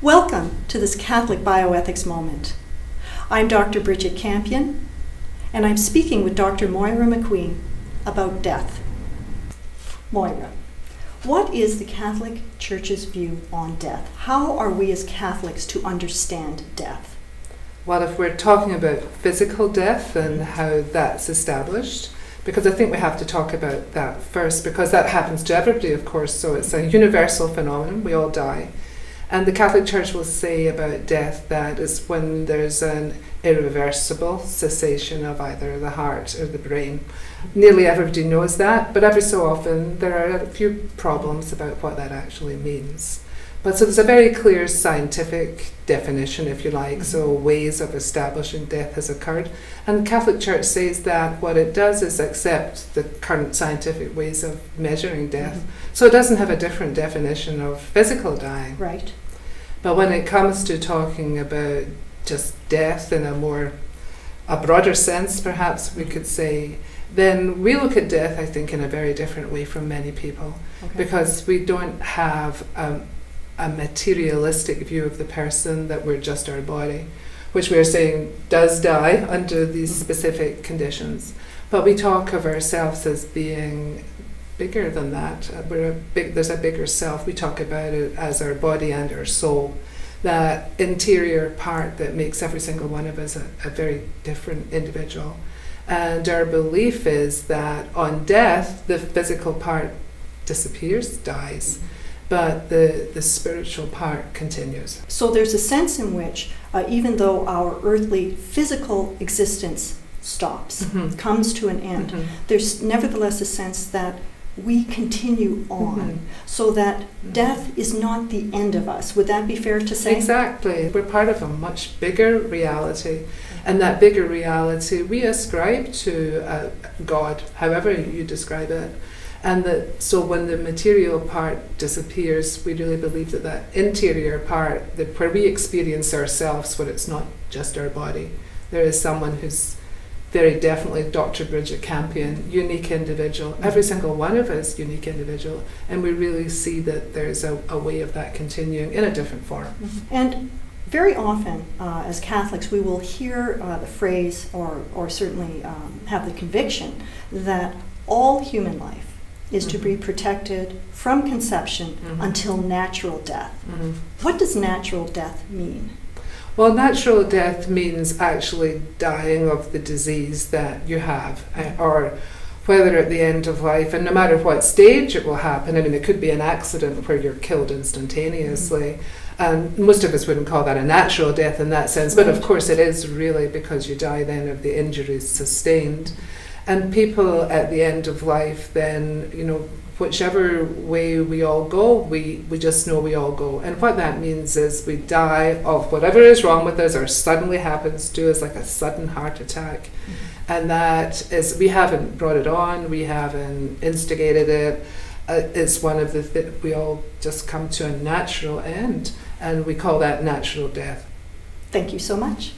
Welcome to this Catholic Bioethics Moment. I'm Dr. Bridget Campion, and I'm speaking with Dr. Moira McQueen about death. Moira, what is the Catholic Church's view on death? How are we as Catholics to understand death? Well, if we're talking about physical death and how that's established, because I think we have to talk about that first, because that happens to everybody, of course, so it's a universal phenomenon, we all die. And the Catholic Church will say about death that it's when there's an irreversible cessation of either the heart or the brain. Nearly everybody knows that, but every so often there are a few problems about what that actually means. But so there's a very clear scientific definition, if you like, so ways of establishing death has occurred. And the Catholic Church says that what it does is accept the current scientific ways of measuring death. So it doesn't have a different definition of physical dying. Right. But when it comes to talking about just death in a broader sense, perhaps we could say, then we look at death, I think, in a very different way from many people. Okay. Because we don't have a materialistic view of the person, that we're just our body, which we're saying does die under these specific conditions. But we talk of ourselves as being bigger than that. There's a bigger self. We talk about it as our body and our soul, that interior part that makes every single one of us a very different individual. And our belief is that on death, the physical part disappears, dies, but the spiritual part continues. So there's a sense in which, even though our earthly physical existence stops, comes to an end, there's nevertheless a sense that we continue on, so that death is not the end of us. Would that be fair to say? Exactly. We're part of a much bigger reality, and that bigger reality we ascribe to God, however you describe it. And so when the material part disappears, we really believe that interior part, where we experience ourselves, where it's not just our body, there is someone who's very definitely Dr. Bridget Campion, unique individual. Every single one of us, unique individual. And we really see that there's a way of that continuing in a different form. And very often, as Catholics, we will hear the phrase, or certainly have the conviction, that all human life is to be protected from conception until natural death. What does natural death mean? Well, natural death means actually dying of the disease that you have, or whether at the end of life, and no matter what stage it will happen. I mean, it could be an accident where you're killed instantaneously. And most of us wouldn't call that a natural death in that sense, but of course it is really, because you die then of the injuries sustained. And people at the end of life then, whichever way we all go, we just know we all go. And what that means is we die of whatever is wrong with us or suddenly happens to us, like a sudden heart attack. And that is, we haven't brought it on, we haven't instigated it. It's one of we all just come to a natural end, and we call that natural death. Thank you so much.